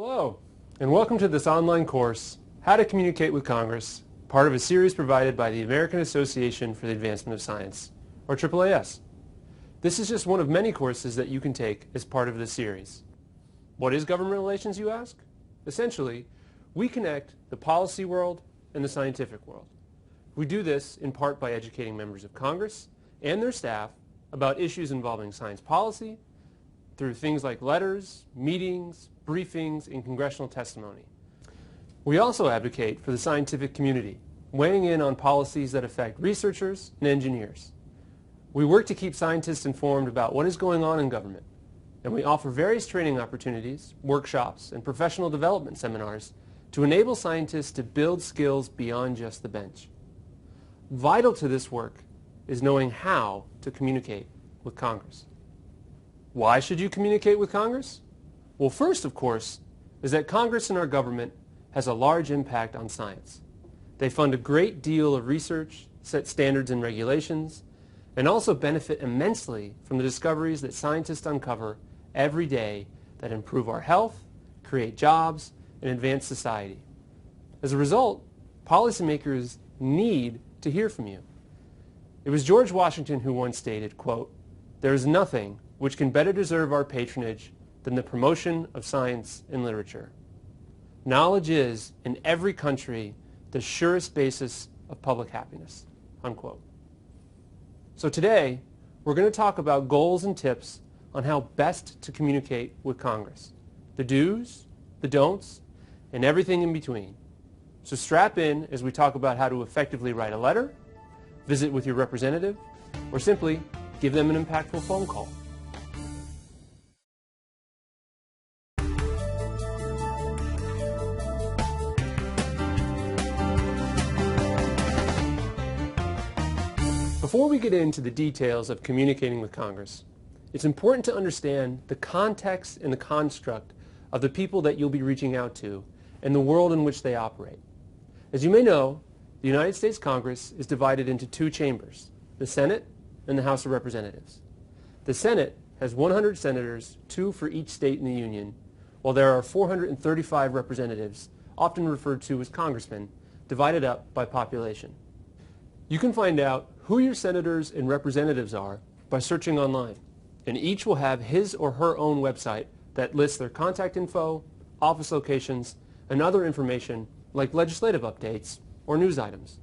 Hello, and welcome to this online course, How to Communicate with Congress, part of a series provided by the American Association for the Advancement of Science, or AAAS. This is just one of many courses that you can take as part of this series. What is government relations, you ask? Essentially, we connect the policy world and the scientific world. We do this in part by educating members of Congress and their staff about issues involving science policy through things like letters, meetings, briefings, and congressional testimony. We also advocate for the scientific community, weighing in on policies that affect researchers and engineers. We work to keep scientists informed about what is going on in government, and we offer various training opportunities, workshops, and professional development seminars to enable scientists to build skills beyond just the bench. Vital to this work is knowing how to communicate with Congress. Why should you communicate with Congress? Well, first, of course, is that Congress and our government has a large impact on science. They fund a great deal of research, set standards and regulations, and also benefit immensely from the discoveries that scientists uncover every day that improve our health, create jobs, and advance society. As a result, policymakers need to hear from you. It was George Washington who once stated, quote, "There is nothing which can better deserve our patronage than the promotion of science and literature. Knowledge is, in every country, the surest basis of public happiness," unquote. So today, we're going to talk about goals and tips on how best to communicate with Congress, the do's, the don'ts, and everything in between. So strap in as we talk about how to effectively write a letter, visit with your representative, or simply give them an impactful phone call. Before we get into the details of communicating with Congress, it's important to understand the context and the construct of the people that you'll be reaching out to and the world in which they operate. As you may know, the United States Congress is divided into two chambers, the Senate and the House of Representatives. The Senate has 100 senators, 2 for each state in the Union, while there are 435 representatives, often referred to as congressmen, divided up by population. You can find out who your senators and representatives are by searching online, and each will have his or her own website that lists their contact info, office locations, and other information like legislative updates or news items.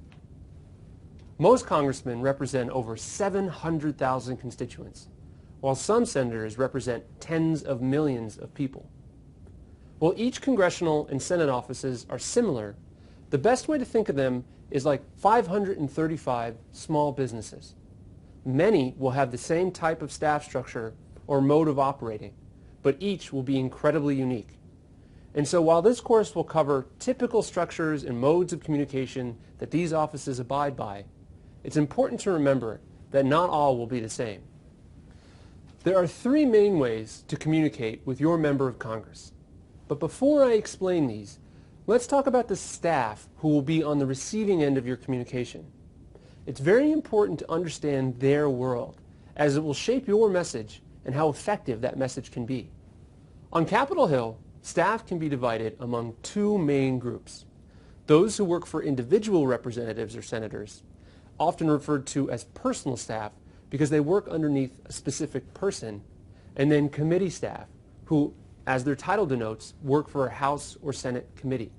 Most congressmen represent over 700,000 constituents, while some senators represent tens of millions of people. While each congressional and Senate offices are similar, the best way to think of them is like 535 small businesses. Many will have the same type of staff structure or mode of operating, but each will be incredibly unique. And so while this course will cover typical structures and modes of communication that these offices abide by, it's important to remember that not all will be the same. There are 3 main ways to communicate with your member of Congress. But before I explain these, let's talk about the staff who will be on the receiving end of your communication. It's very important to understand their world, as it will shape your message and how effective that message can be. On Capitol Hill, staff can be divided among 2 main groups. Those who work for individual representatives or senators, often referred to as personal staff because they work underneath a specific person, and then committee staff, who, as their title denotes, work for a House or Senate committee.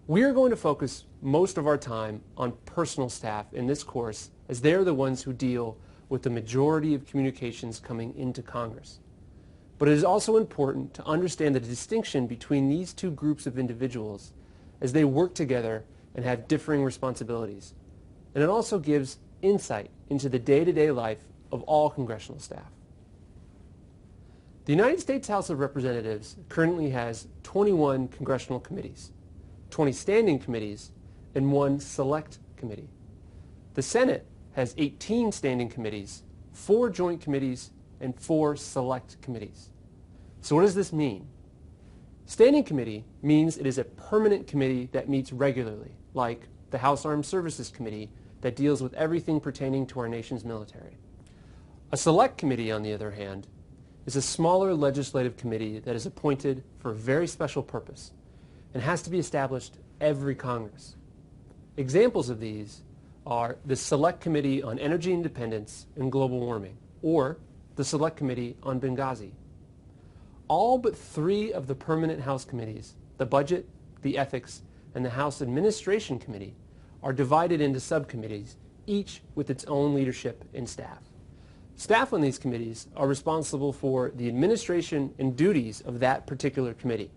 We are going to focus most of our time on personal staff in this course, as they are the ones who deal with the majority of communications coming into Congress. But it is also important to understand the distinction between these 2 groups of individuals as they work together and have differing responsibilities. And it also gives insight into the day-to-day life of all congressional staff. The United States House of Representatives currently has 21 congressional committees, 20 standing committees, and 1 select committee. The Senate has 18 standing committees, 4 joint committees, and 4 select committees. So what does this mean? Standing committee means it is a permanent committee that meets regularly, like the House Armed Services Committee that deals with everything pertaining to our nation's military. A select committee, on the other hand, is a smaller legislative committee that is appointed for a very special purpose and has to be established every Congress. Examples of these are the Select Committee on Energy Independence and Global Warming, or the Select Committee on Benghazi. All but 3 of the permanent House committees, the Budget, the Ethics, and the House Administration Committee, are divided into subcommittees, each with its own leadership and staff. Staff on these committees are responsible for the administration and duties of that particular committee.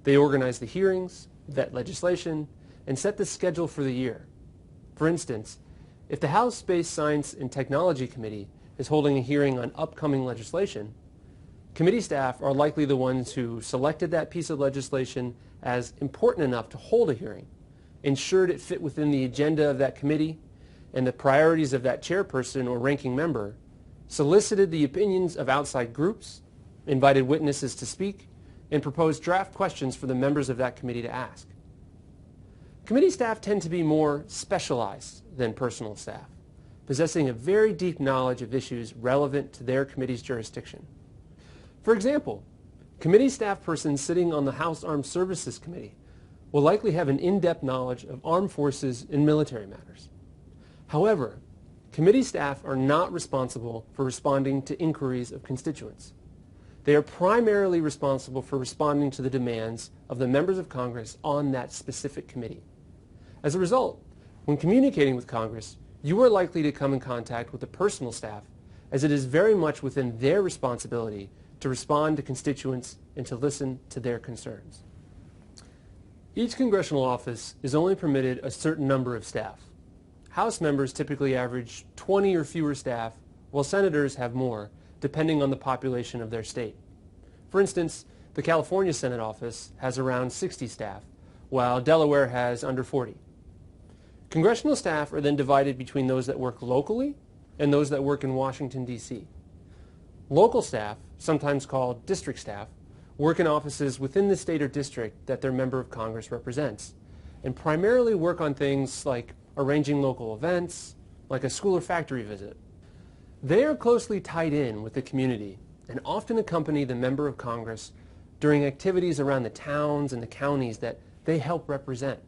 They organize the hearings, vet legislation, and set the schedule for the year. For instance, if the House Space Science and Technology Committee is holding a hearing on upcoming legislation, committee staff are likely the ones who selected that piece of legislation as important enough to hold a hearing, ensured it fit within the agenda of that committee and the priorities of that chairperson or ranking member, solicited the opinions of outside groups, invited witnesses to speak, and proposed draft questions for the members of that committee to ask. Committee staff tend to be more specialized than personal staff, possessing a very deep knowledge of issues relevant to their committee's jurisdiction. For example, committee staff persons sitting on the House Armed Services Committee will likely have an in-depth knowledge of armed forces and military matters. However, committee staff are not responsible for responding to inquiries of constituents. They are primarily responsible for responding to the demands of the members of Congress on that specific committee. As a result, when communicating with Congress, you are likely to come in contact with the personal staff, as it is very much within their responsibility to respond to constituents and to listen to their concerns. Each congressional office is only permitted a certain number of staff. House members typically average 20 or fewer staff, while senators have more, depending on the population of their state. For instance, the California Senate office has around 60 staff, while Delaware has under 40. Congressional staff are then divided between those that work locally and those that work in Washington, D.C. Local staff, sometimes called district staff, work in offices within the state or district that their member of Congress represents, and primarily work on things like arranging local events, like a school or factory visit. They are closely tied in with the community and often accompany the member of Congress during activities around the towns and the counties that they help represent.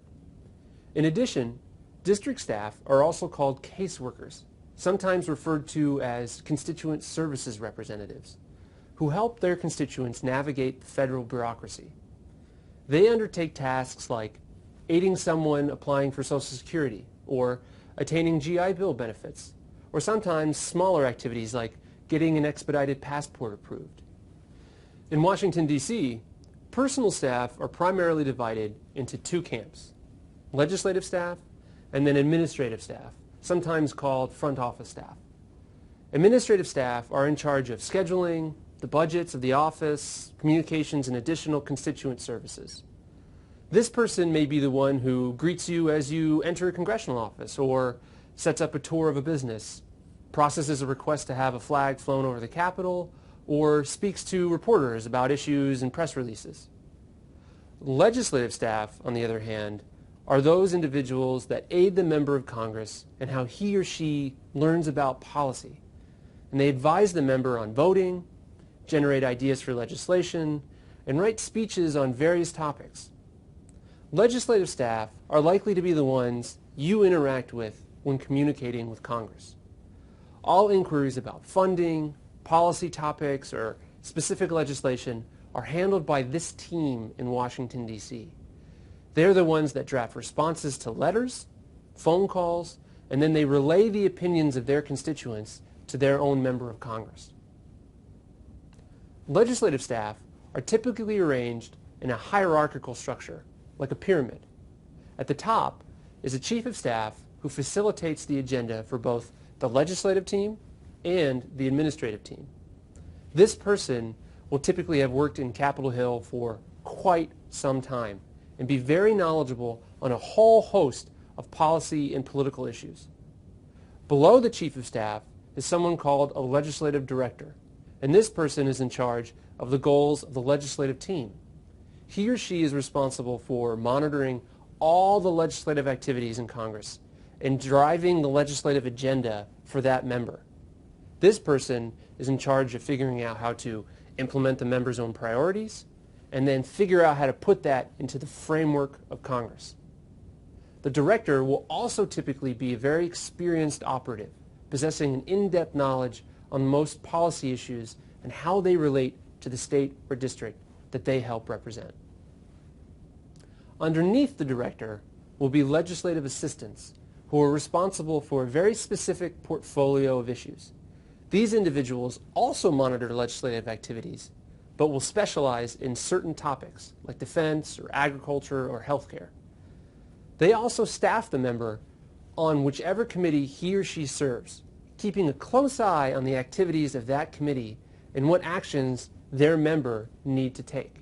In addition, district staff are also called caseworkers, sometimes referred to as constituent services representatives, who help their constituents navigate the federal bureaucracy. They undertake tasks like aiding someone applying for Social Security or attaining GI Bill benefits, or sometimes smaller activities like getting an expedited passport approved. In Washington, D.C., personal staff are primarily divided into 2 camps: legislative staff and then administrative staff, sometimes called front office staff. Administrative staff are in charge of scheduling, the budgets of the office, communications, and additional constituent services. This person may be the one who greets you as you enter a congressional office, or sets up a tour of a business, processes a request to have a flag flown over the Capitol, or speaks to reporters about issues and press releases. Legislative staff, on the other hand, are those individuals that aid the member of Congress in how he or she learns about policy. And they advise the member on voting, generate ideas for legislation, and write speeches on various topics. Legislative staff are likely to be the ones you interact with when communicating with Congress. All inquiries about funding, policy topics, or specific legislation are handled by this team in Washington, D.C. They're the ones that draft responses to letters, phone calls, and then they relay the opinions of their constituents to their own member of Congress. Legislative staff are typically arranged in a hierarchical structure, like a pyramid. At the top is a chief of staff who facilitates the agenda for both the legislative team and the administrative team. This person will typically have worked in Capitol Hill for quite some time and be very knowledgeable on a whole host of policy and political issues. Below the chief of staff is someone called a legislative director, and this person is in charge of the goals of the legislative team. He or she is responsible for monitoring all the legislative activities in Congress and driving the legislative agenda for that member. This person is in charge of figuring out how to implement the member's own priorities, and then figure out how to put that into the framework of Congress. The director will also typically be a very experienced operative, possessing an in-depth knowledge on most policy issues and how they relate to the state or district that they help represent. Underneath the director will be legislative assistants who are responsible for a very specific portfolio of issues. These individuals also monitor legislative activities, but will specialize in certain topics like defense or agriculture or healthcare. They also staff the member on whichever committee he or she serves, keeping a close eye on the activities of that committee and what actions their member need to take.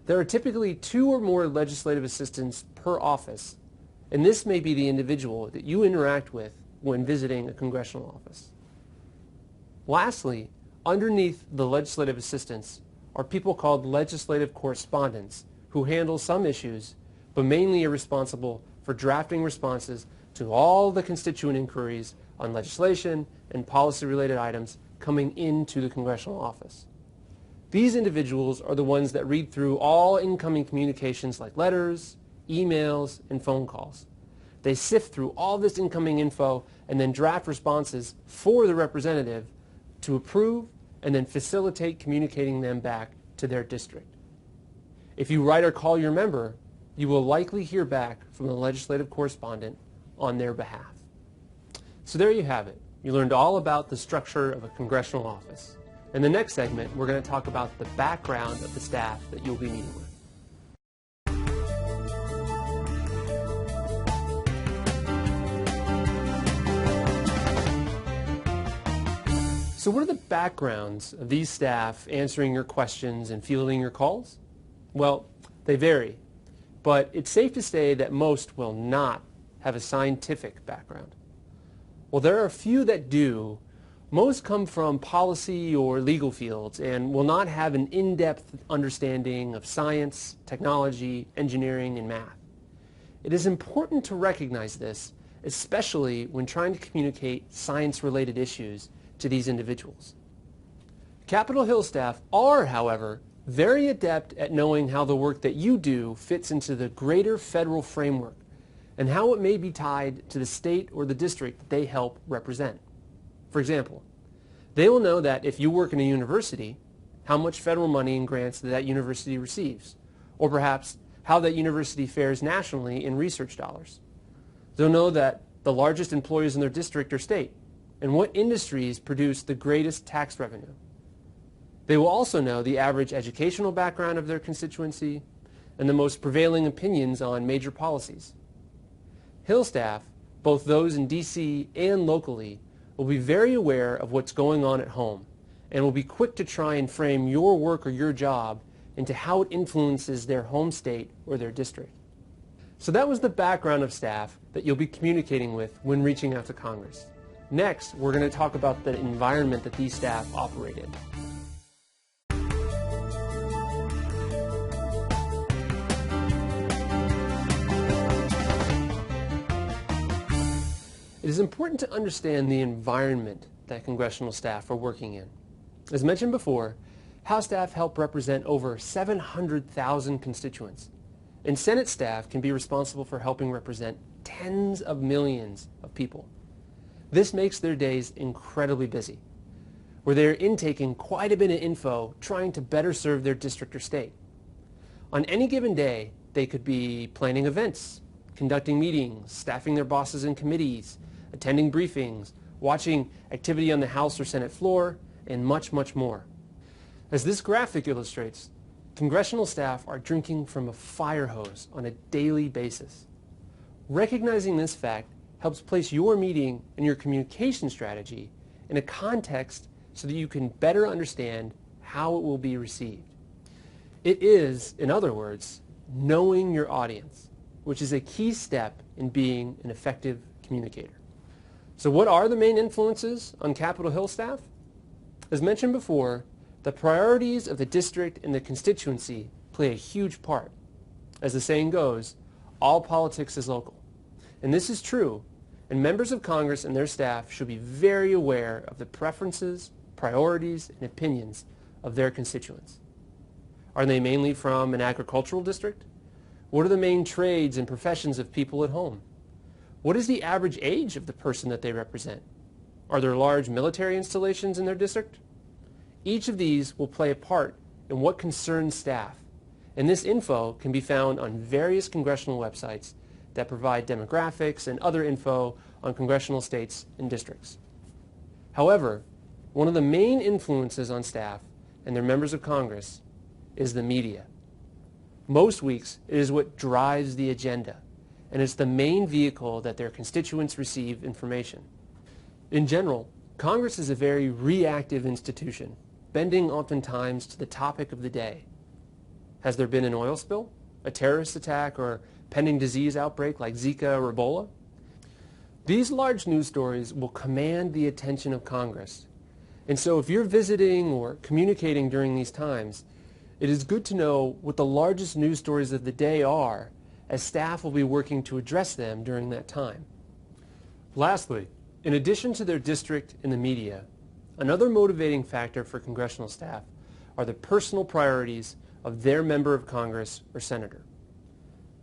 There are typically 2 or more legislative assistants per office, and this may be the individual that you interact with when visiting a congressional office. Lastly, underneath the legislative assistants are people called legislative correspondents who handle some issues, but mainly are responsible for drafting responses to all the constituent inquiries on legislation and policy-related items coming into the congressional office. These individuals are the ones that read through all incoming communications like letters, emails, and phone calls. They sift through all this incoming info and then draft responses for the representative to approve and then facilitate communicating them back to their district. If you write or call your member, you will likely hear back from the legislative correspondent on their behalf. So there you have it. You learned all about the structure of a congressional office. In the next segment, we're going to talk about the background of the staff that you'll be meeting with. So what are the backgrounds of these staff answering your questions and fielding your calls? Well, they vary, but it's safe to say that most will not have a scientific background. While there are a few that do, most come from policy or legal fields and will not have an in-depth understanding of science, technology, engineering, and math. It is important to recognize this, especially when trying to communicate science-related issues to these individuals. Capitol Hill staff are, however, very adept at knowing how the work that you do fits into the greater federal framework and how it may be tied to the state or the district that they help represent. For example, they will know that if you work in a university, how much federal money and grants that university receives, or perhaps how that university fares nationally in research dollars. They'll know that the largest employers in their district or state, and what industries produce the greatest tax revenue. They will also know the average educational background of their constituency and the most prevailing opinions on major policies. Hill staff, both those in D.C. and locally, will be very aware of what's going on at home and will be quick to try and frame your work or your job into how it influences their home state or their district. So that was the background of staff that you'll be communicating with when reaching out to Congress. Next, we're going to talk about the environment that these staff operate in. It is important to understand the environment that congressional staff are working in. As mentioned before, House staff help represent over 700,000 constituents, and Senate staff can be responsible for helping represent tens of millions of people. This makes their days incredibly busy, where they're intaking quite a bit of info trying to better serve their district or state. On any given day, they could be planning events, conducting meetings, staffing their bosses and committees, attending briefings, watching activity on the House or Senate floor, and much, much more. As this graphic illustrates, congressional staff are drinking from a fire hose on a daily basis. Recognizing this fact helps place your meeting and your communication strategy in a context so that you can better understand how it will be received. It is, in other words, knowing your audience, which is a key step in being an effective communicator. So what are the main influences on Capitol Hill staff? As mentioned before, the priorities of the district and the constituency play a huge part. As the saying goes, all politics is local. And this is true, and members of Congress and their staff should be very aware of the preferences, priorities, and opinions of their constituents. Are they mainly from an agricultural district? What are the main trades and professions of people at home? What is the average age of the person that they represent? Are there large military installations in their district? Each of these will play a part in what concerns staff, and this info can be found on various congressional websites that provide demographics and other info on congressional states and districts. However, one of the main influences on staff and their members of Congress is the media. Most weeks, it is what drives the agenda, and it's the main vehicle that their constituents receive information. In general, Congress is a very reactive institution, bending oftentimes to the topic of the day. Has there been an oil spill, a terrorist attack, or pending disease outbreak like Zika or Ebola? These large news stories will command the attention of Congress. And so if you're visiting or communicating during these times, it is good to know what the largest news stories of the day are, as staff will be working to address them during that time. Lastly, in addition to their district and the media, another motivating factor for congressional staff are the personal priorities of their member of Congress or senator.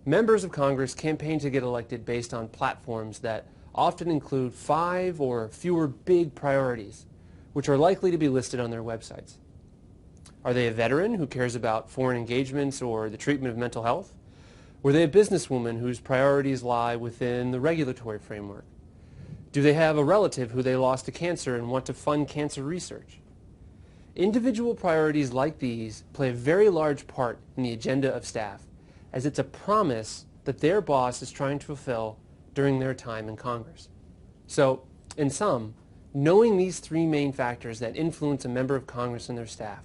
Members of Congress campaign to get elected based on platforms that often include 5 or fewer big priorities, which are likely to be listed on their websites. Are they a veteran who cares about foreign engagements or the treatment of mental health? Were they a businesswoman whose priorities lie within the regulatory framework? Do they have a relative who they lost to cancer and want to fund cancer research? Individual priorities like these play a very large part in the agenda of staff, as it's a promise that their boss is trying to fulfill during their time in Congress. So, in sum, knowing these 3 main factors that influence a member of Congress and their staff,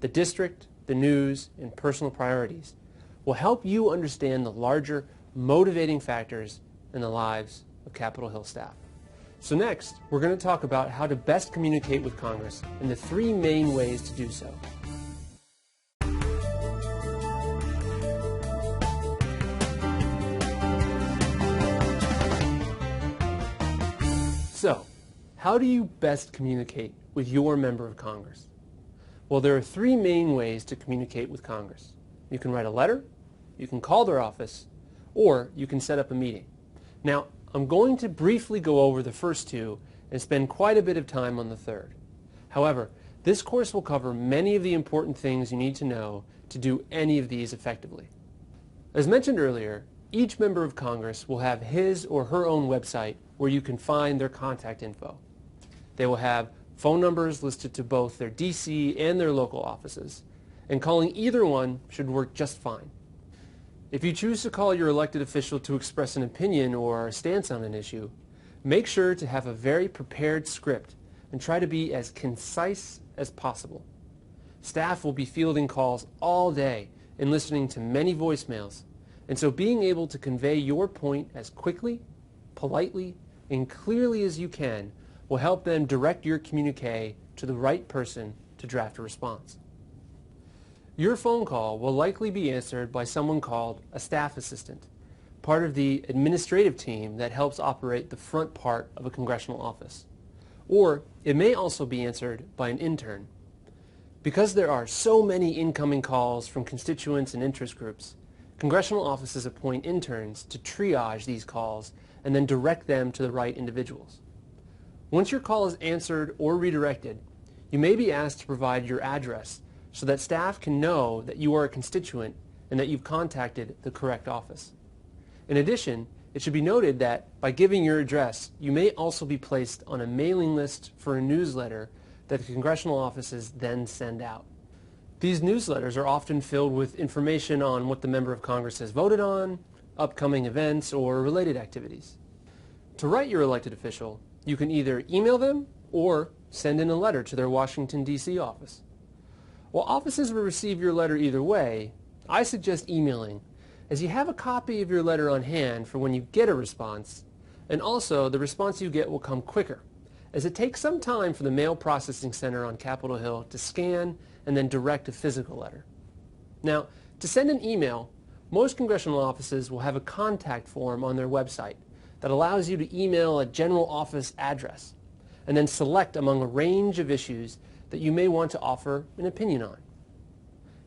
the district, the news, and personal priorities, will help you understand the larger motivating factors in the lives of Capitol Hill staff. So next, we're going to talk about how to best communicate with Congress and the 3 main ways to do so. So, how do you best communicate with your member of Congress? Well, there are 3 main ways to communicate with Congress. You can write a letter, you can call their office, or you can set up a meeting. Now, I'm going to briefly go over the first 2 and spend quite a bit of time on the third. However, this course will cover many of the important things you need to know to do any of these effectively. As mentioned earlier, each member of Congress will have his or her own website where you can find their contact info. They will have phone numbers listed to both their DC and their local offices, and calling either one should work just fine. If you choose to call your elected official to express an opinion or a stance on an issue, make sure to have a very prepared script and try to be as concise as possible. Staff will be fielding calls all day and listening to many voicemails, and so being able to convey your point as quickly, politely, and clearly as you can will help them direct your communique to the right person to draft a response. Your phone call will likely be answered by someone called a staff assistant, part of the administrative team that helps operate the front part of a congressional office. Or it may also be answered by an intern. Because there are so many incoming calls from constituents and interest groups, congressional offices appoint interns to triage these calls and then direct them to the right individuals. Once your call is answered or redirected, you may be asked to provide your address so that staff can know that you are a constituent and that you've contacted the correct office. In addition, it should be noted that by giving your address, you may also be placed on a mailing list for a newsletter that the congressional offices then send out. These newsletters are often filled with information on what the member of Congress has voted on, upcoming events, or related activities. To write your elected official, you can either email them or send in a letter to their Washington, D.C. office. While offices will receive your letter either way, I suggest emailing, as you have a copy of your letter on hand for when you get a response, and also the response you get will come quicker, as it takes some time for the mail processing center on Capitol Hill to scan and then direct a physical letter. Now, to send an email, most congressional offices will have a contact form on their website that allows you to email a general office address. and then select among a range of issues that you may want to offer an opinion on.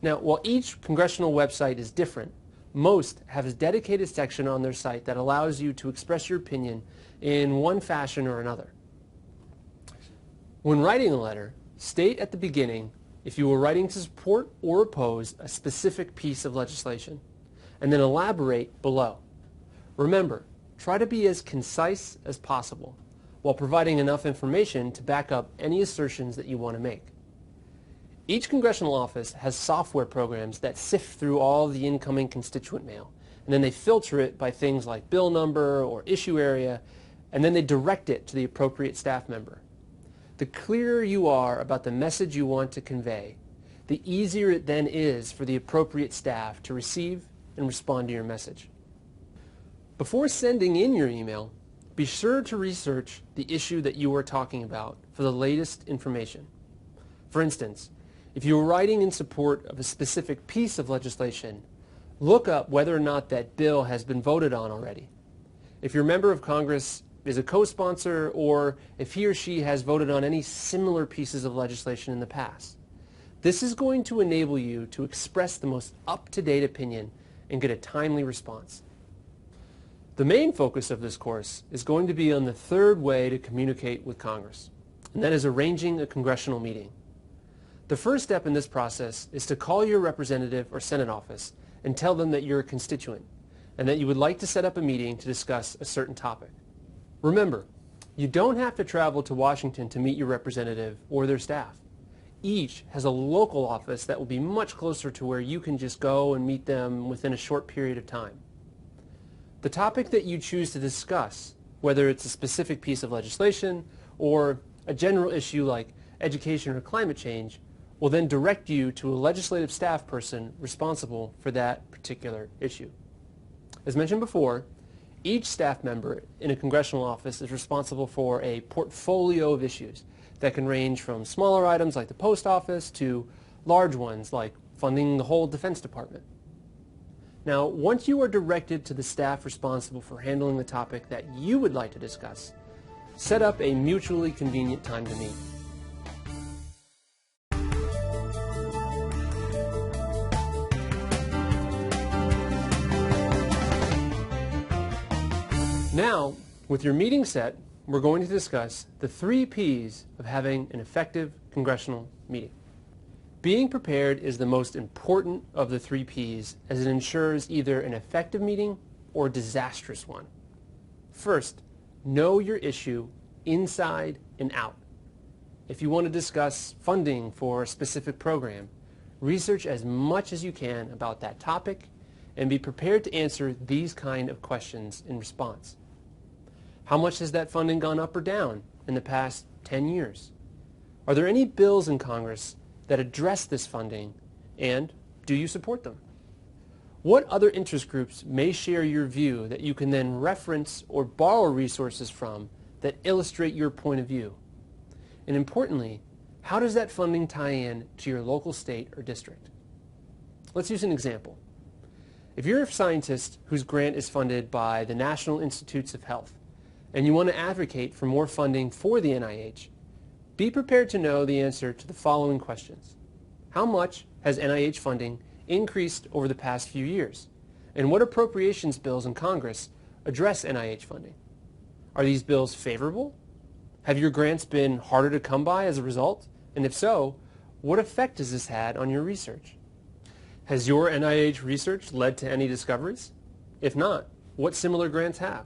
Now, while each congressional website is different, most have a dedicated section on their site that allows you to express your opinion in one fashion or another. When writing a letter, state at the beginning if you are writing to support or oppose a specific piece of legislation, and then elaborate below. Remember, try to be as concise as possible while providing enough information to back up any assertions that you want to make. Each congressional office has software programs that sift through all the incoming constituent mail, and then they filter it by things like bill number or issue area, and then they direct it to the appropriate staff member. The clearer you are about the message you want to convey, the easier it then is for the appropriate staff to receive and respond to your message. Before sending in your email, be sure to research the issue that you are talking about for the latest information. For instance, if you are writing in support of a specific piece of legislation, look up whether or not that bill has been voted on already. If your member of Congress is a co-sponsor, or if he or she has voted on any similar pieces of legislation in the past. This is going to enable you to express the most up-to-date opinion and get a timely response. The main focus of this course is going to be on the third way to communicate with Congress, and that is arranging a congressional meeting. The first step in this process is to call your representative or Senate office and tell them that you're a constituent and that you would like to set up a meeting to discuss a certain topic. Remember, you don't have to travel to Washington to meet your representative or their staff. Each has a local office that will be much closer to where you can just go and meet them within a short period of time. The topic that you choose to discuss, whether it's a specific piece of legislation or a general issue like education or climate change, will then direct you to a legislative staff person responsible for that particular issue. As mentioned before, each staff member in a congressional office is responsible for a portfolio of issues that can range from smaller items like the post office to large ones like funding the whole Defense Department. Now, once you are directed to the staff responsible for handling the topic that you would like to discuss, set up a mutually convenient time to meet. Now, with your meeting set, we're going to discuss the 3 P's of having an effective congressional meeting. Being prepared is the most important of the 3 P's, as it ensures either an effective meeting or a disastrous one. First, know your issue inside and out. If you want to discuss funding for a specific program, research as much as you can about that topic and be prepared to answer these kind of questions in response. How much has that funding gone up or down in the past 10 years? Are there any bills in Congress that address this funding, and do you support them? What other interest groups may share your view that you can then reference or borrow resources from that illustrate your point of view? And importantly, how does that funding tie in to your local state or district? Let's use an example. If you're a scientist whose grant is funded by the National Institutes of Health, and you want to advocate for more funding for the NIH, be prepared to know the answer to the following questions. How much has NIH funding increased over the past few years? And what appropriations bills in Congress address NIH funding? Are these bills favorable? Have your grants been harder to come by as a result? And if so, what effect has this had on your research? Has your NIH research led to any discoveries? If not, what similar grants have?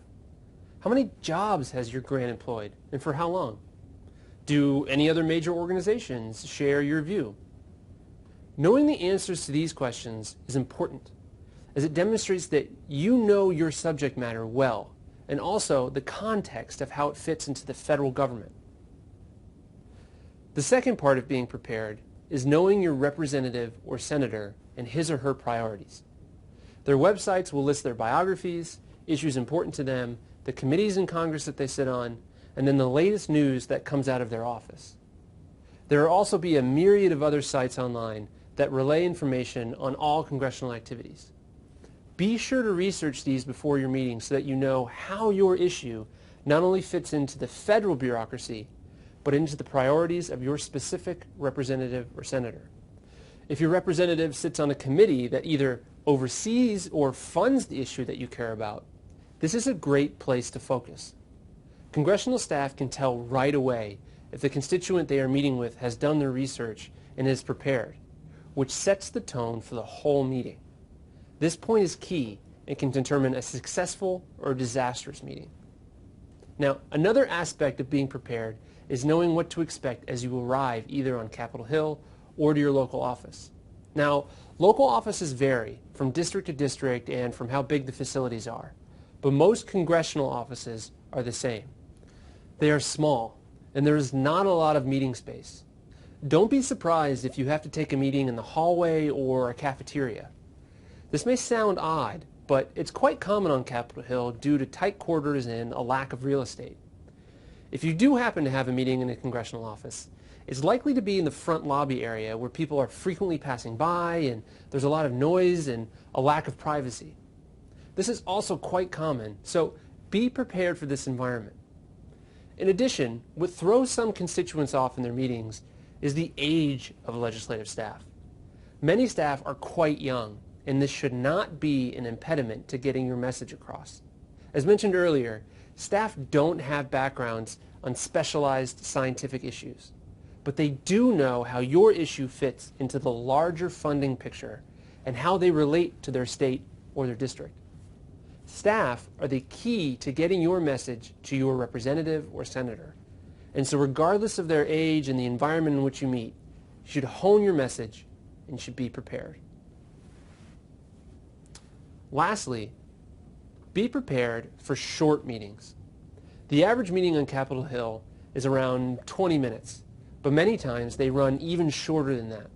How many jobs has your grant employed, and for how long? Do any other major organizations share your view? Knowing the answers to these questions is important, as it demonstrates that you know your subject matter well, and also the context of how it fits into the federal government. The second part of being prepared is knowing your representative or senator and his or her priorities. Their websites will list their biographies, issues important to them, the committees in Congress that they sit on, and then the latest news that comes out of their office. There will also be a myriad of other sites online that relay information on all congressional activities. Be sure to research these before your meeting so that you know how your issue not only fits into the federal bureaucracy, but into the priorities of your specific representative or senator. If your representative sits on a committee that either oversees or funds the issue that you care about, this is a great place to focus. Congressional staff can tell right away if the constituent they are meeting with has done their research and is prepared, which sets the tone for the whole meeting. This point is key and can determine a successful or disastrous meeting. Now, another aspect of being prepared is knowing what to expect as you arrive either on Capitol Hill or to your local office. Now, local offices vary from district to district and from how big the facilities are, but most congressional offices are the same. They are small, and there is not a lot of meeting space. Don't be surprised if you have to take a meeting in the hallway or a cafeteria. This may sound odd, but it's quite common on Capitol Hill due to tight quarters and a lack of real estate. If you do happen to have a meeting in a congressional office, it's likely to be in the front lobby area where people are frequently passing by and there's a lot of noise and a lack of privacy. This is also quite common, so be prepared for this environment. In addition, what throws some constituents off in their meetings is the age of legislative staff. Many staff are quite young, and this should not be an impediment to getting your message across. As mentioned earlier, staff don't have backgrounds on specialized scientific issues, but they do know how your issue fits into the larger funding picture and how they relate to their state or their district. Staff are the key to getting your message to your representative or senator. And so regardless of their age and the environment in which you meet, you should hone your message and should be prepared. Lastly, be prepared for short meetings. The average meeting on Capitol Hill is around 20 minutes, but many times they run even shorter than that.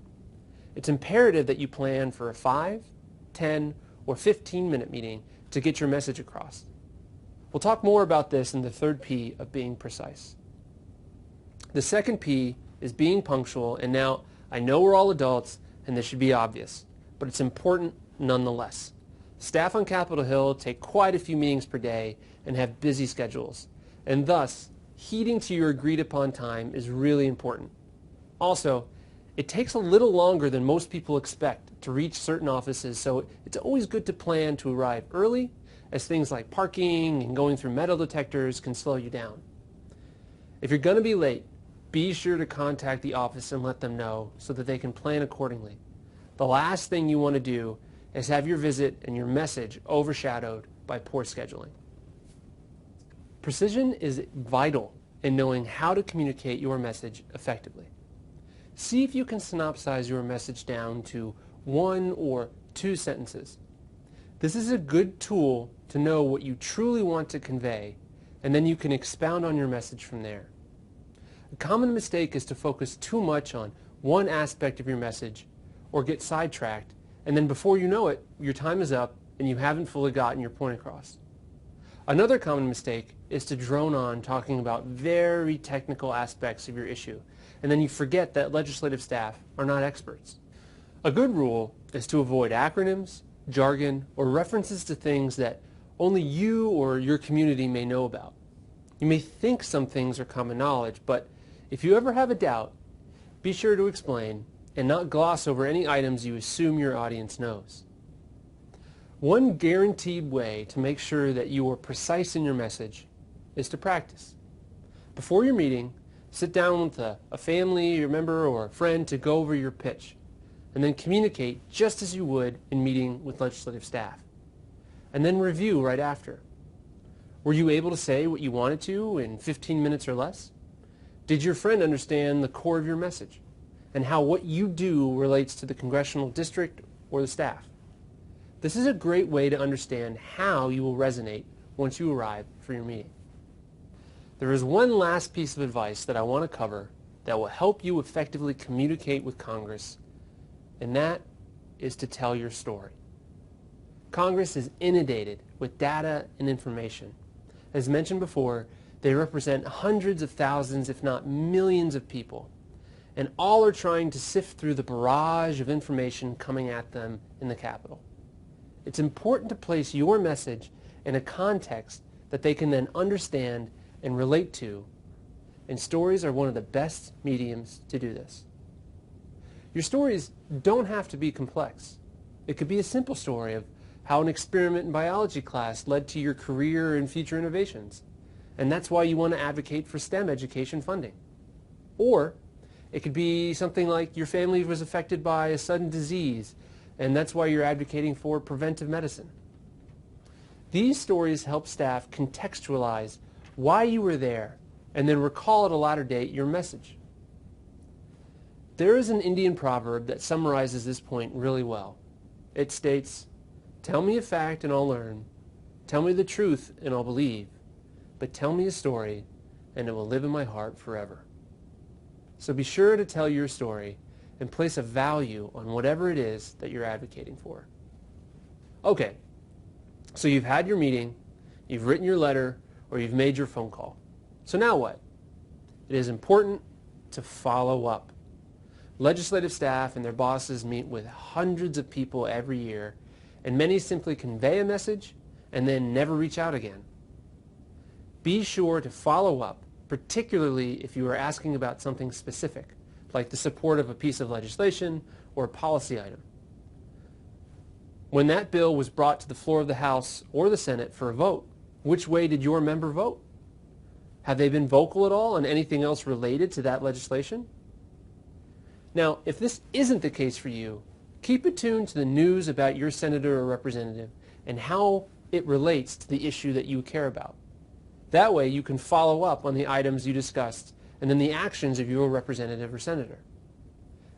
It's imperative that you plan for a 5, 10, or 15-minute meeting to get your message across. We'll talk more about this in the third P of being precise. The second P is being punctual, and now I know we're all adults and this should be obvious, but it's important nonetheless. Staff on Capitol Hill take quite a few meetings per day and have busy schedules, and thus heeding to your agreed upon time is really important. Also, it takes a little longer than most people expect to reach certain offices, so it's always good to plan to arrive early, as things like parking and going through metal detectors can slow you down. If you're going to be late, be sure to contact the office and let them know so that they can plan accordingly. The last thing you want to do is have your visit and your message overshadowed by poor scheduling. Precision is vital in knowing how to communicate your message effectively. See if you can synopsize your message down to 1 or 2 sentences. This is a good tool to know what you truly want to convey, and then you can expound on your message from there. A common mistake is to focus too much on one aspect of your message or get sidetracked, and then before you know it, your time is up and you haven't fully gotten your point across. Another common mistake is to drone on talking about very technical aspects of your issue, and then you forget that legislative staff are not experts. A good rule is to avoid acronyms, jargon, or references to things that only you or your community may know about. You may think some things are common knowledge, but if you ever have a doubt, be sure to explain and not gloss over any items you assume your audience knows. One guaranteed way to make sure that you are precise in your message is to practice. Before your meeting, sit down with a family member or a friend to go over your pitch, and then communicate just as you would in meeting with legislative staff. And then review right after. Were you able to say what you wanted to in 15 minutes or less? Did your friend understand the core of your message and how what you do relates to the congressional district or the staff? This is a great way to understand how you will resonate once you arrive for your meeting. There is one last piece of advice that I want to cover that will help you effectively communicate with Congress, and that is to tell your story. Congress is inundated with data and information. As mentioned before, they represent hundreds of thousands, if not millions of people, and all are trying to sift through the barrage of information coming at them in the Capitol. It's important to place your message in a context that they can then understand and relate to, and stories are one of the best mediums to do this. Your stories don't have to be complex. It could be a simple story of how an experiment in biology class led to your career and future innovations, and that's why you want to advocate for STEM education funding. Or it could be something like your family was affected by a sudden disease, and that's why you're advocating for preventive medicine. These stories help staff contextualize why you were there and then recall at a later date your message. There is an Indian proverb that summarizes this point really well. It states, "Tell me a fact and I'll learn. Tell me the truth and I'll believe. But tell me a story and it will live in my heart forever." So be sure to tell your story and place a value on whatever it is that you're advocating for. Okay, so you've had your meeting, you've written your letter, or you've made your phone call. So now what? It is important to follow up. Legislative staff and their bosses meet with hundreds of people every year, and many simply convey a message and then never reach out again. Be sure to follow up, particularly if you are asking about something specific, like the support of a piece of legislation or a policy item. When that bill was brought to the floor of the House or the Senate for a vote, which way did your member vote? Have they been vocal at all on anything else related to that legislation? Now, if this isn't the case for you, keep attuned to the news about your senator or representative and how it relates to the issue that you care about. That way you can follow up on the items you discussed and then the actions of your representative or senator.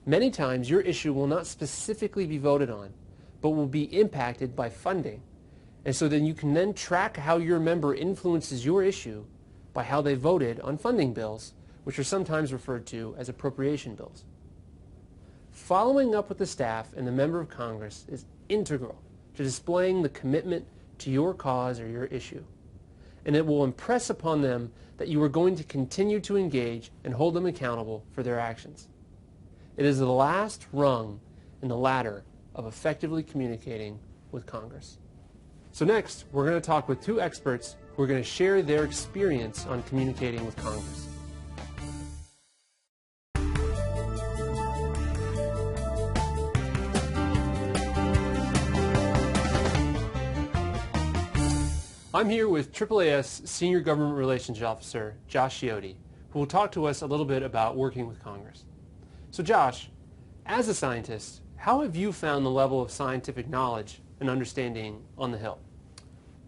Many times your issue will not specifically be voted on, but will be impacted by funding. And so then you can then track how your member influences your issue by how they voted on funding bills, which are sometimes referred to as appropriation bills. Following up with the staff and the member of Congress is integral to displaying the commitment to your cause or your issue. And it will impress upon them that you are going to continue to engage and hold them accountable for their actions. It is the last rung in the ladder of effectively communicating with Congress. So next, we're going to talk with two experts who are going to share their experience on communicating with Congress. I'm here with AAAS Senior Government Relations Officer Josh Chiodi, who will talk to us a little bit about working with Congress. So Josh, as a scientist, how have you found the level of scientific knowledge and understanding on the Hill?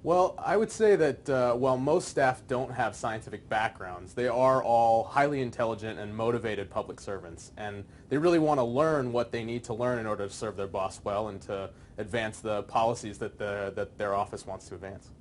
Well, I would say that while most staff don't have scientific backgrounds, they are all highly intelligent and motivated public servants, and they really want to learn what they need to learn in order to serve their boss well and to advance the policies that their office wants to advance.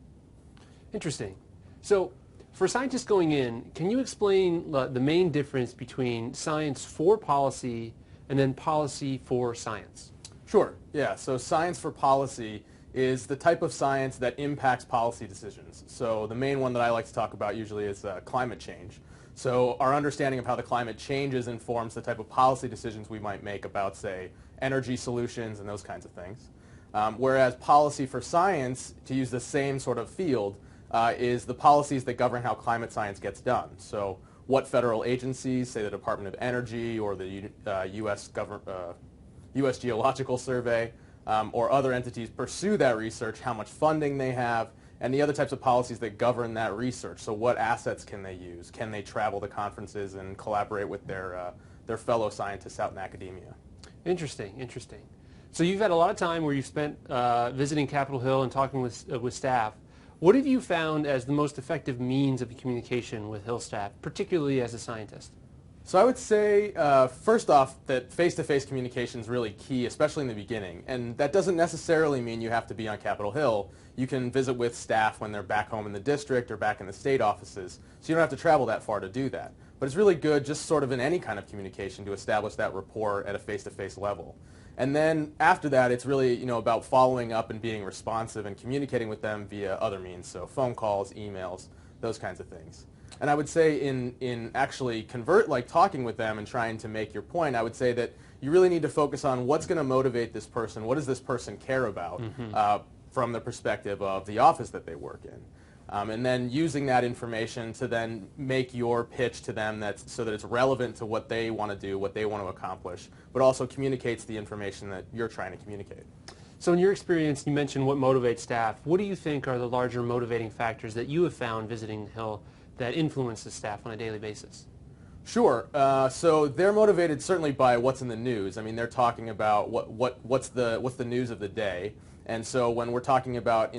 Interesting. So for scientists going in, can you explain the main difference between science for policy and then policy for science? Sure. Yeah. So science for policy is the type of science that impacts policy decisions. So the main one that I like to talk about usually is climate change. So our understanding of how the climate changes informs the type of policy decisions we might make about, say, energy solutions and those kinds of things. Whereas policy for science, to use the same sort of field, is the policies that govern how climate science gets done. So what federal agencies, say the Department of Energy or the U.S. Geological Survey, or other entities pursue that research, how much funding they have, and the other types of policies that govern that research. So what assets can they use? Can they travel to conferences and collaborate with their fellow scientists out in academia? Interesting, interesting. So you've had a lot of time where you've spent visiting Capitol Hill and talking with staff. What have you found as the most effective means of communication with Hill staff, particularly as a scientist? So I would say, first off, that face-to-face communication is really key, especially in the beginning. And that doesn't necessarily mean you have to be on Capitol Hill. You can visit with staff when they're back home in the district or back in the state offices. So you don't have to travel that far to do that. But it's really good just sort of in any kind of communication to establish that rapport at a face-to-face level. And then after that, it's really about following up and being responsive and communicating with them via other means, so phone calls, emails, those kinds of things. And I would say in actually talking with them and trying to make your point, I would say that you really need to focus on what's going to motivate this person, what does this person care about from the perspective of the office that they work in. And then using that information to then make your pitch to them so that it's relevant to what they want to do, what they want to accomplish, but also communicates the information that you're trying to communicate. So in your experience, you mentioned what motivates staff. What do you think are the larger motivating factors that you have found visiting the Hill that influences staff on a daily basis? Sure. So they're motivated certainly by what's in the news. I mean, they're talking about what's the news of the day. And so when we're talking about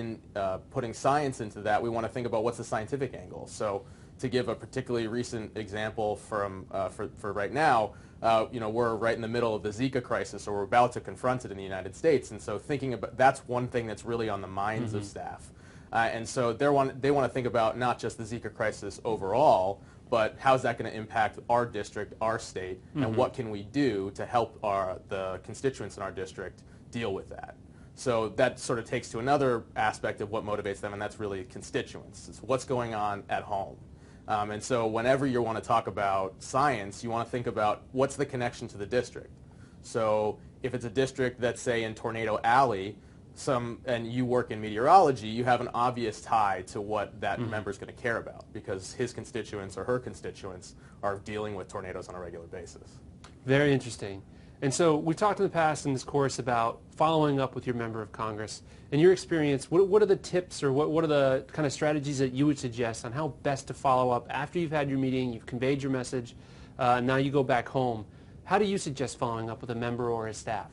putting science into that, we want to think about what's the scientific angle. So to give a particularly recent example for right now, we're right in the middle of the Zika crisis, or we're about to confront it in the United States. And so thinking about that's one thing that's really on the minds of staff. And so they want to think about not just the Zika crisis overall, but how's that going to impact our district, our state, and what can we do to help the constituents in our district deal with that. So that sort of takes to another aspect of what motivates them, and that's really constituents. It's what's going on at home. And so whenever you want to talk about science, you want to think about what's the connection to the district. So if it's a district that's, say, in Tornado Alley, and you work in meteorology, you have an obvious tie to what that member is going to care about, because his constituents or her constituents are dealing with tornadoes on a regular basis. Very interesting. And so we've talked in the past in this course about following up with your member of Congress. In your experience, what are the tips, or what are the kind of strategies that you would suggest on how best to follow up after you've had your meeting, you've conveyed your message, now you go back home? How do you suggest following up with a member or his staff?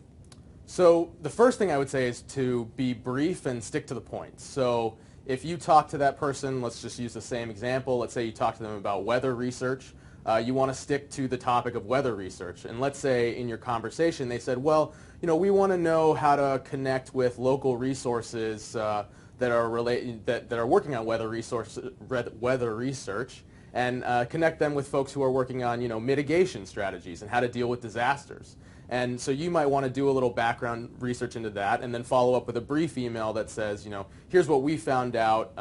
So the first thing I would say is to be brief and stick to the point. So if you talk to that person, let's just use the same example. Let's say you talk to them about weather research. You want to stick to the topic of weather research. And let's say in your conversation they said, well, we want to know how to connect with local resources that are working on weather research, and connect them with folks who are working on mitigation strategies and how to deal with disasters. And so you might want to do a little background research into that, and then follow up with a brief email that says, here's what we found out,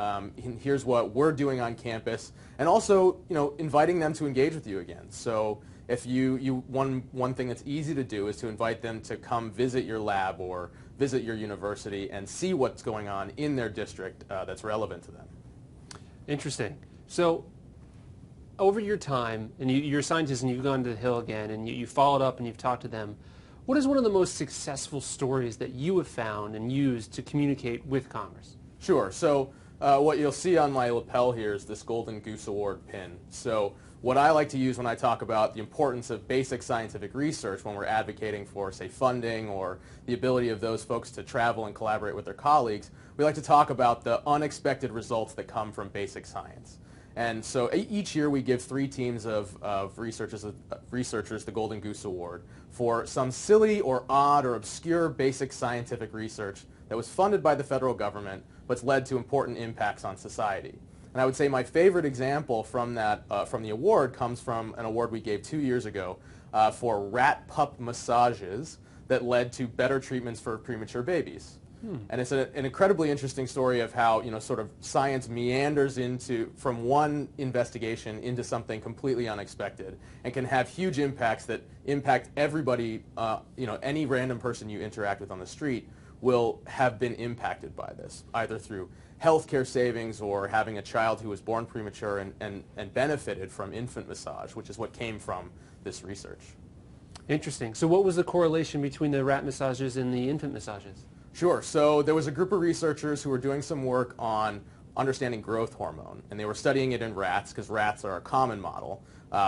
here's what we're doing on campus, and also, inviting them to engage with you again. So if one thing that's easy to do is to invite them to come visit your lab or visit your university and see what's going on in their district that's relevant to them. Interesting. So over your time, and you're a scientist and you've gone to the Hill again, and you followed up and you've talked to them, what is one of the most successful stories that you have found and used to communicate with Congress? Sure. So what you'll see on my lapel here is this Golden Goose Award pin. So what I like to use when I talk about the importance of basic scientific research when we're advocating for, say, funding or the ability of those folks to travel and collaborate with their colleagues, we like to talk about the unexpected results that come from basic science. And so each year we give 3 teams of researchers the Golden Goose Award for some silly or odd or obscure basic scientific research that was funded by the federal government but's led to important impacts on society. And I would say my favorite example from the award comes from an award we gave 2 years ago for rat pup massages that led to better treatments for premature babies. And it's an incredibly interesting story of how sort of science meanders from one investigation into something completely unexpected, and can have huge impacts that impact everybody. Any random person you interact with on the street will have been impacted by this, either through healthcare savings or having a child who was born premature and benefited from infant massage, which is what came from this research. Interesting. So what was the correlation between the rat massages and the infant massages? Sure. So there was a group of researchers who were doing some work on understanding growth hormone, and they were studying it in rats because rats are a common model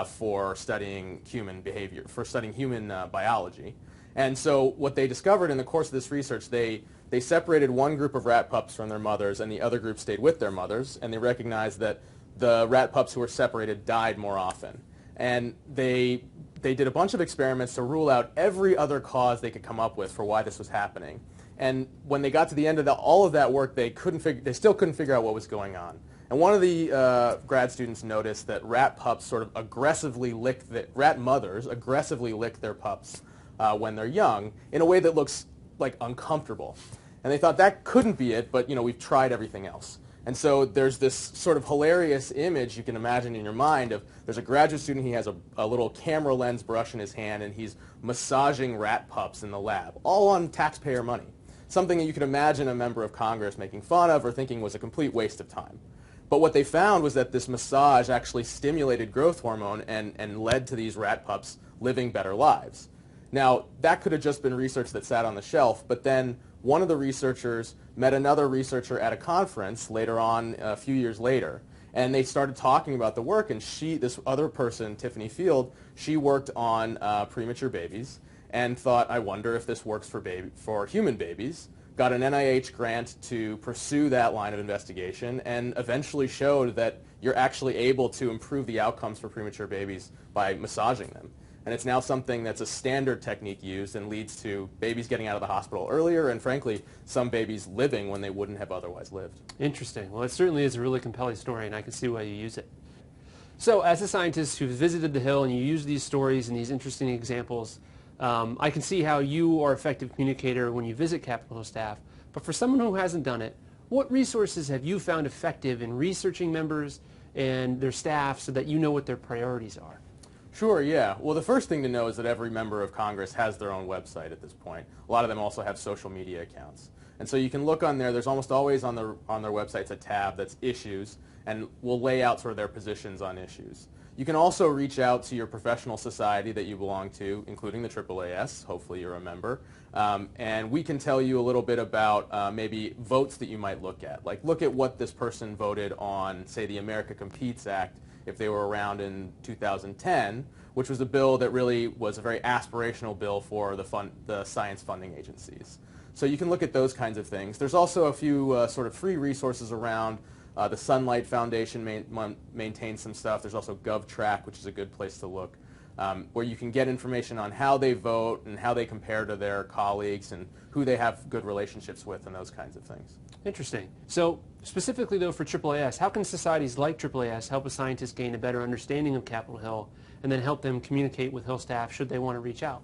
for studying human behavior, for studying human biology. And so what they discovered in the course of this research, they separated one group of rat pups from their mothers, and the other group stayed with their mothers, and they recognized that the rat pups who were separated died more often. And they did a bunch of experiments to rule out every other cause they could come up with for why this was happening. And when they got to the end of all of that work, they still couldn't figure out what was going on. And one of the grad students noticed that rat pups sort of rat mothers aggressively lick their pups when they're young in a way that looks like uncomfortable. And they thought that couldn't be it, but we've tried everything else. And so there's this sort of hilarious image you can imagine in your mind of there's a graduate student, he has a little camera lens brush in his hand, and he's massaging rat pups in the lab, all on taxpayer money. Something that you could imagine a member of Congress making fun of or thinking was a complete waste of time. But what they found was that this massage actually stimulated growth hormone and led to these rat pups living better lives. Now, that could have just been research that sat on the shelf, but then one of the researchers met another researcher at a conference later on, a few years later, and they started talking about the work, and this other person, Tiffany Field, she worked on premature babies and thought, I wonder if this works for human babies, got an NIH grant to pursue that line of investigation, and eventually showed that you're actually able to improve the outcomes for premature babies by massaging them. And it's now something that's a standard technique used and leads to babies getting out of the hospital earlier and, frankly, some babies living when they wouldn't have otherwise lived. Interesting. Well, it certainly is a really compelling story, and I can see why you use it. So as a scientist who's visited the Hill and you use these stories and these interesting examples, I can see how you are an effective communicator when you visit Capitol Hill staff. But for someone who hasn't done it, what resources have you found effective in researching members and their staff so that you know what their priorities are? Sure, yeah. Well, the first thing to know is that every member of Congress has their own website at this point. A lot of them also have social media accounts. And so you can look on there. There's almost always on their websites a tab that's issues, and will lay out sort of their positions on issues. You can also reach out to your professional society that you belong to, including the AAAS. Hopefully you're a member. And we can tell you a little bit about maybe votes that you might look at. Like, look at what this person voted on, say, the America Competes Act, if they were around in 2010, which was a bill that really was a very aspirational bill for the science funding agencies. So you can look at those kinds of things. There's also a few sort of free resources around. The Sunlight Foundation maintains some stuff. There's also GovTrack, which is a good place to look, where you can get information on how they vote and how they compare to their colleagues and who they have good relationships with and those kinds of things. Interesting. So specifically, though, for AAAS, how can societies like AAAS help a scientist gain a better understanding of Capitol Hill and then help them communicate with Hill staff should they want to reach out?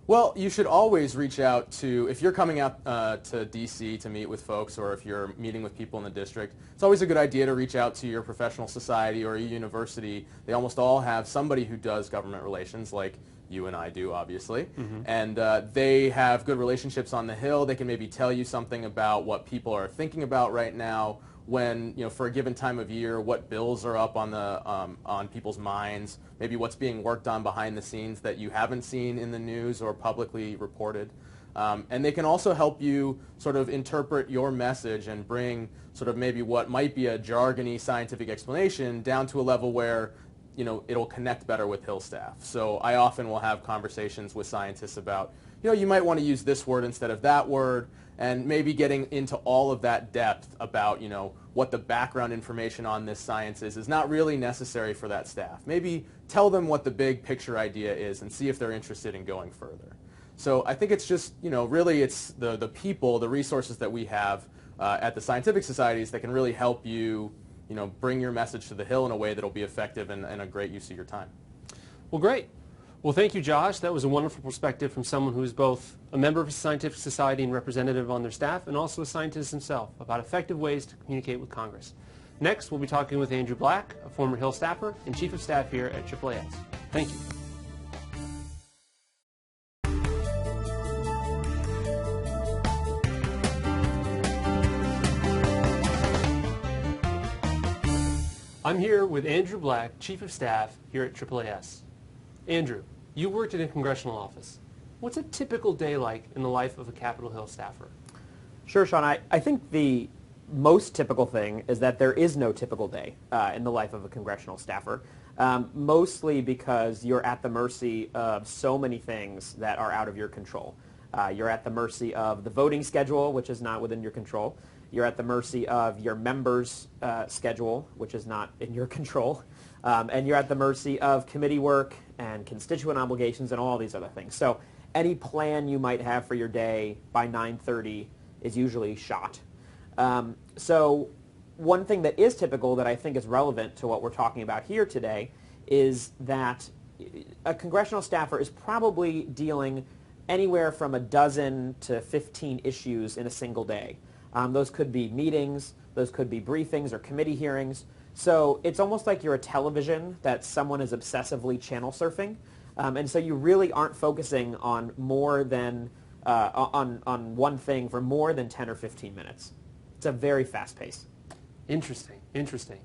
Well, you should always reach out to, if you're coming out to D.C. to meet with folks, or if you're meeting with people in the district, it's always a good idea to reach out to your professional society or a university. They almost all have somebody who does government relations, like you and I do, obviously. Mm-hmm. And they have good relationships on the Hill. They can maybe tell you something about what people are thinking about right now, when, for a given time of year, what bills are up on people's minds, maybe what's being worked on behind the scenes that you haven't seen in the news or publicly reported. And they can also help you sort of interpret your message and bring sort of maybe what might be a jargony scientific explanation down to a level where it'll connect better with Hill staff. So I often will have conversations with scientists about, you might want to use this word instead of that word, and maybe getting into all of that depth about, what the background information on this science is not really necessary for that staff. Maybe tell them what the big picture idea is and see if they're interested in going further. So I think it's just, really it's the people, the resources that we have at the scientific societies that can really help you, bring your message to the Hill in a way that'll be effective and a great use of your time. Well, great. Well, thank you, Josh. That was a wonderful perspective from someone who is both a member of a scientific society and representative on their staff, and also a scientist himself, about effective ways to communicate with Congress. Next, we'll be talking with Andrew Black, a former Hill staffer and Chief of Staff here at AAAS. Thank you. I'm here with Andrew Black, Chief of Staff here at AAAS. Andrew, you worked in a congressional office. What's a typical day like in the life of a Capitol Hill staffer? Sure, Sean. I think the most typical thing is that there is no typical day in the life of a congressional staffer, mostly because you're at the mercy of so many things that are out of your control. You're at the mercy of the voting schedule, which is not within your control. You're at the mercy of your members' schedule, which is not in your control. And you're at the mercy of committee work and constituent obligations and all these other things. So any plan you might have for your day by 9:30 is usually shot. So one thing that is typical that I think is relevant to what we're talking about here today is that a congressional staffer is probably dealing anywhere from a dozen to 15 issues in a single day. Those could be meetings, those could be briefings or committee hearings. So it's almost like you're a television that someone is obsessively channel surfing. And so you really aren't focusing on more than, on one thing for more than 10 or 15 minutes. It's a very fast pace. Interesting, interesting.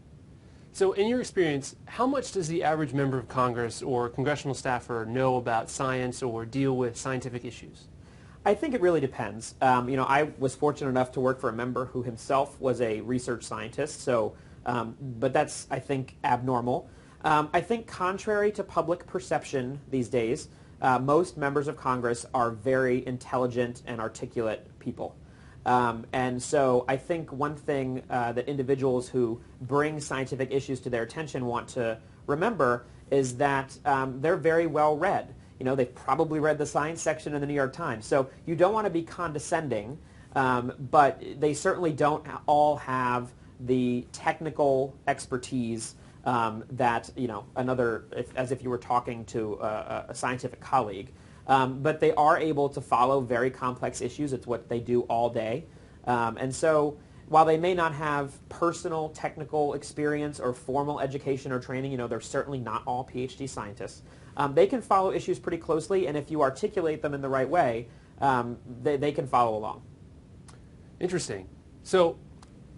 So in your experience, how much does the average member of Congress or congressional staffer know about science or deal with scientific issues? I think it really depends. I was fortunate enough to work for a member who himself was a research scientist, but that's, I think, abnormal. I think contrary to public perception these days, most members of Congress are very intelligent and articulate people. And so I think one thing that individuals who bring scientific issues to their attention want to remember is that they're very well read. They've probably read the science section in the New York Times. So you don't want to be condescending, but they certainly don't all have the technical expertise that, as if you were talking to a scientific colleague. But they are able to follow very complex issues. It's what they do all day. And so while they may not have personal technical experience or formal education or training, they're certainly not all PhD scientists. They can follow issues pretty closely, and if you articulate them in the right way, they can follow along. Interesting. So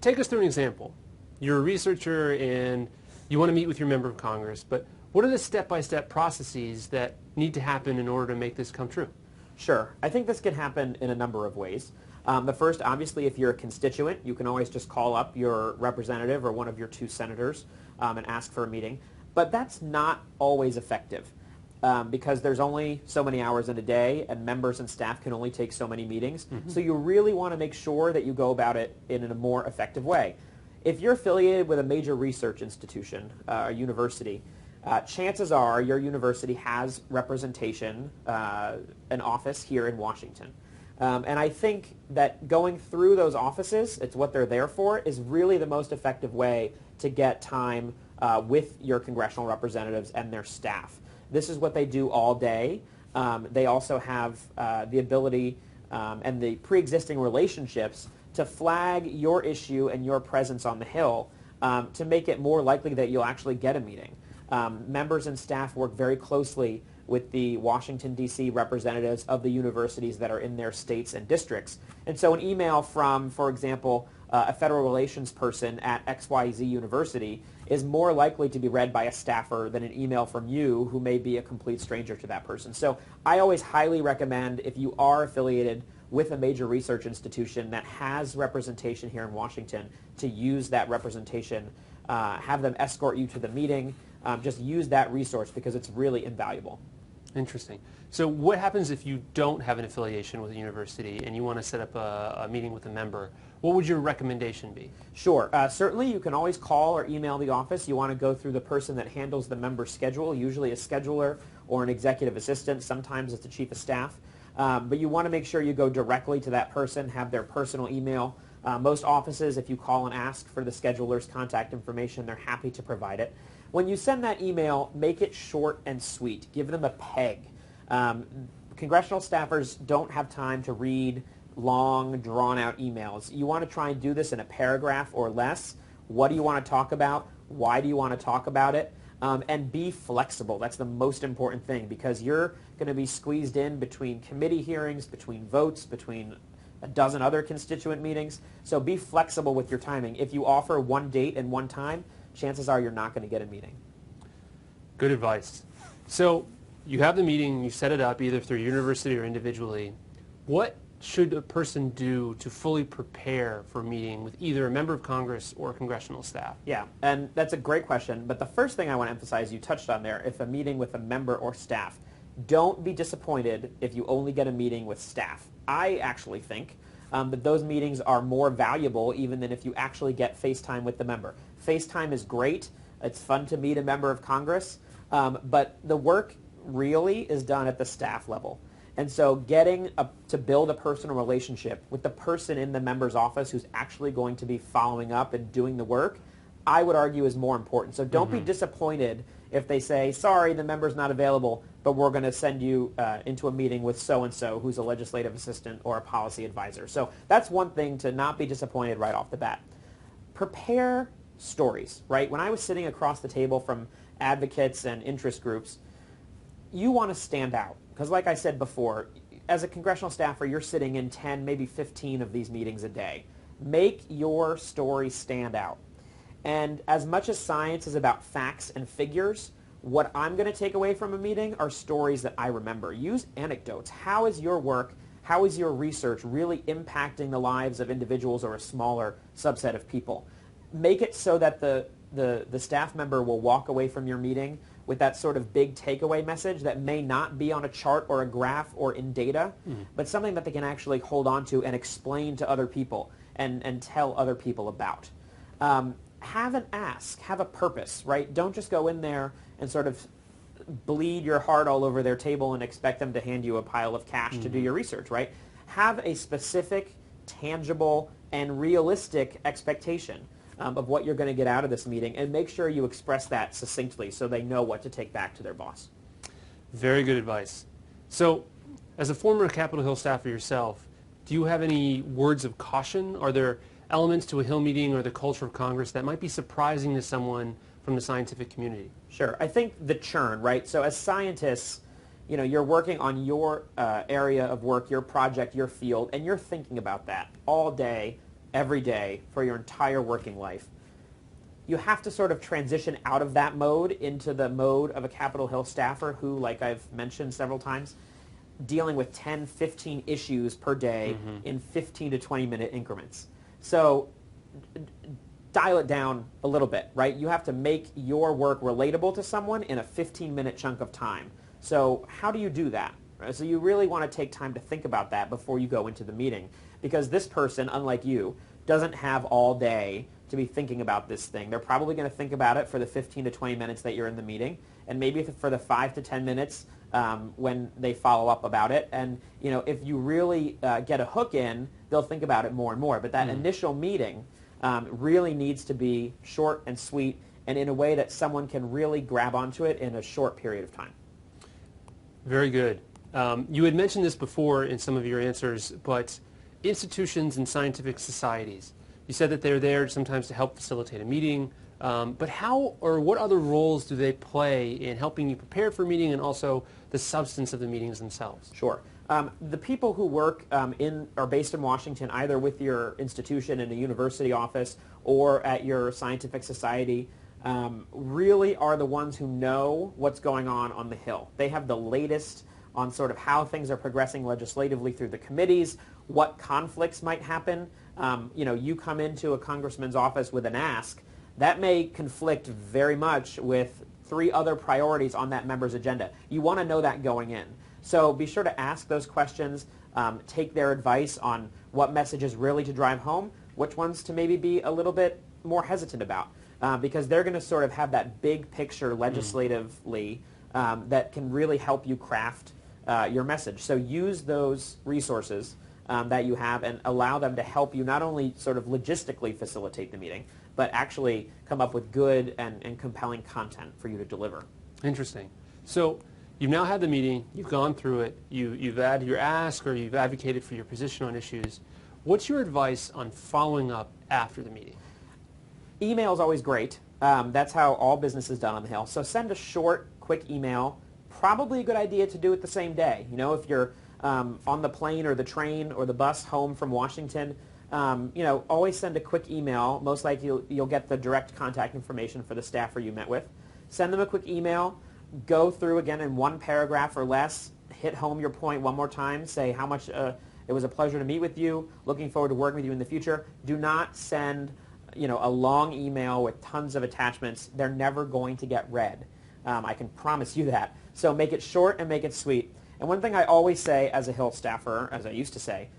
take us through an example. You're a researcher and you want to meet with your member of Congress, but what are the step-by-step processes that need to happen in order to make this come true? Sure. I think this can happen in a number of ways. The first, obviously, if you're a constituent, you can always just call up your representative or one of your 2 senators and ask for a meeting. But that's not always effective because there's only so many hours in a day and members and staff can only take so many meetings. Mm-hmm. So you really want to make sure that you go about it in a more effective way. If you're affiliated with a major research institution, a university, chances are your university has representation, an office here in Washington. And I think that going through those offices, it's what they're there for, is really the most effective way to get time with your congressional representatives and their staff. This is what they do all day. They also have the ability and the pre-existing relationships to flag your issue and your presence on the Hill to make it more likely that you'll actually get a meeting. Members and staff work very closely with the Washington, D.C. representatives of the universities that are in their states and districts. And so an email from, for example, a federal relations person at XYZ University is more likely to be read by a staffer than an email from you who may be a complete stranger to that person. So I always highly recommend, if you are affiliated with a major research institution that has representation here in Washington, to use that representation, have them escort you to the meeting, just use that resource because it's really invaluable. Interesting. So what happens if you don't have an affiliation with a university and you want to set up a meeting with a member? What would your recommendation be? Sure. Certainly you can always call or email the office. You want to go through the person that handles the member schedule, usually a scheduler or an executive assistant. Sometimes it's the chief of staff. But you want to make sure you go directly to that person, have their personal email. Most offices, if you call and ask for the scheduler's contact information, they're happy to provide it. When you send that email, make it short and sweet. Give them a peg. Congressional staffers don't have time to read long, drawn-out emails. You want to try and do this in a paragraph or less. What do you want to talk about? Why do you want to talk about it? And be flexible. That's the most important thing because you're going to be squeezed in between committee hearings, between votes, between a dozen other constituent meetings. So be flexible with your timing. If you offer one date and one time, chances are you're not going to get a meeting. Good advice. So you have the meeting, you set it up either through university or individually. What should a person do to fully prepare for a meeting with either a member of Congress or congressional staff? Yeah, and that's a great question. But the first thing I want to emphasize, you touched on there, if a meeting with a member or staff, don't be disappointed if you only get a meeting with staff. I actually think that those meetings are more valuable even than if you actually get FaceTime with the member. FaceTime is great. It's fun to meet a member of Congress, but the work really is done at the staff level. And so getting to build a personal relationship with the person in the member's office who's actually going to be following up and doing the work, I would argue is more important. So don't be disappointed if they say, sorry, the member's not available, but we're going to send you into a meeting with so-and-so who's a legislative assistant or a policy advisor. So that's one thing to not be disappointed right off the bat. Prepare stories, right? When I was sitting across the table from advocates and interest groups, you want to stand out. Because like I said before, as a congressional staffer, you're sitting in 10, maybe 15 of these meetings a day. Make your story stand out. And as much as science is about facts and figures, what I'm going to take away from a meeting are stories that I remember. Use anecdotes. How is your work, how is your research really impacting the lives of individuals or a smaller subset of people? Make it so that the staff member will walk away from your meeting with that sort of big takeaway message that may not be on a chart or a graph or in data, but something that they can actually hold on to and explain to other people and tell other people about. Have an ask, have a purpose, right? Don't just go in there and sort of bleed your heart all over their table and expect them to hand you a pile of cash to do your research, right? Have a specific, tangible, and realistic expectation of what you're going to get out of this meeting, and make sure you express that succinctly so they know what to take back to their boss. Very good advice. So, as a former Capitol Hill staffer yourself, do you have any words of caution? Are there elements to a Hill meeting or the culture of Congress that might be surprising to someone from the scientific community? Sure. I think the churn, right? So as scientists, you know, you're working on your area of work, your project, your field, and you're thinking about that all day, every day, for your entire working life. You have to sort of transition out of that mode into the mode of a Capitol Hill staffer who, like I've mentioned several times, dealing with 10, 15 issues per day in 15 to 20-minute increments. So dial it down a little bit, right? You have to make your work relatable to someone in a 15-minute chunk of time. So how do you do that? So you really want to take time to think about that before you go into the meeting, because this person, unlike you, doesn't have all day to be thinking about this thing. They're probably going to think about it for the 15 to 20 minutes that you're in the meeting, and maybe for the 5 to 10 minutes when they follow up about it. And you know, if you really get a hook in, they'll think about it more and more. But that initial meeting really needs to be short and sweet, and in a way that someone can really grab onto it in a short period of time. Very good. You had mentioned this before in some of your answers, but institutions and scientific societies, you said that they're there sometimes to help facilitate a meeting, but how or what other roles do they play in helping you prepare for a meeting and also the substance of the meetings themselves? Sure. The people who work are based in Washington, either with your institution in a university office or at your scientific society, really are the ones who know what's going on the Hill. They have the latest on sort of how things are progressing legislatively through the committees, what conflicts might happen. You know, you come into a congressman's office with an ask, that may conflict very much with 3 other priorities on that member's agenda. You want to know that going in. So be sure to ask those questions, take their advice on what messages really to drive home, which ones to maybe be a little bit more hesitant about, because they're going to sort of have that big picture legislatively that can really help you craft your message. So use those resources that you have and allow them to help you not only sort of logistically facilitate the meeting, but actually come up with good and compelling content for you to deliver. Interesting. So you've now had the meeting, you've gone through it, you've had your ask or you've advocated for your position on issues. What's your advice on following up after the meeting? Email is always great. That's how all business is done on the Hill. So send a short, quick email. Probably a good idea to do it the same day. You know, if you're on the plane or the train or the bus home from Washington, you know, always send a quick email. Most likely you'll get the direct contact information for the staffer you met with. Send them a quick email. Go through again in 1 paragraph or less. Hit home your point one more time. Say how much it was a pleasure to meet with you. Looking forward to working with you in the future. Do not send, you know, a long email with tons of attachments. They're never going to get read. I can promise you that. So make it short and make it sweet. And one thing I always say as a Hill staffer, as I used to say,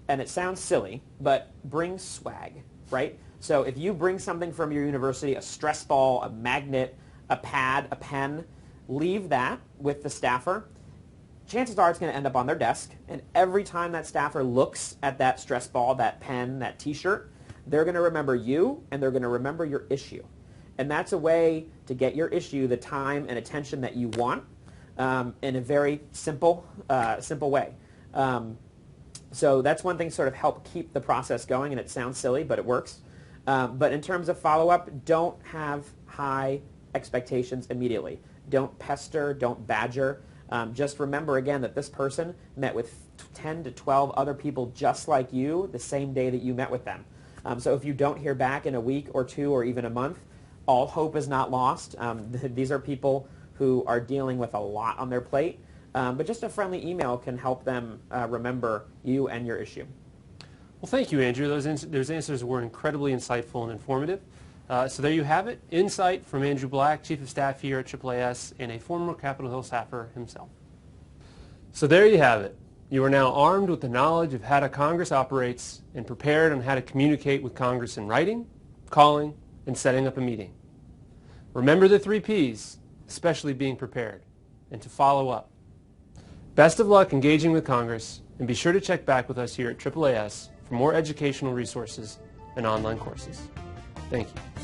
and it sounds silly, but bring swag, right? So if you bring something from your university, a stress ball, a magnet, a pad, a pen, leave that with the staffer. Chances are it's going to end up on their desk, and every time that staffer looks at that stress ball, that pen, that t-shirt, they're going to remember you, and they're going to remember your issue. And that's a way to get your issue the time and attention that you want in a very simple way. So that's one thing to sort of help keep the process going, and it sounds silly, but it works. But in terms of follow-up, don't have high expectations immediately. Don't pester, don't badger. Just remember again that this person met with 10 to 12 other people just like you the same day that you met with them. So if you don't hear back in a week or two or even a month, all hope is not lost. These are people who are dealing with a lot on their plate, but just a friendly email can help them remember you and your issue. Well, thank you, Andrew. Those answers were incredibly insightful and informative. So there you have it, insight from Andrew Black, Chief of Staff here at AAAS, and a former Capitol Hill staffer himself. So there you have it. You are now armed with the knowledge of how Congress operates and prepared on how to communicate with Congress in writing, calling, and setting up a meeting. Remember the 3 Ps, especially being prepared, and to follow up. Best of luck engaging with Congress, and be sure to check back with us here at AAAS for more educational resources and online courses. Thank you.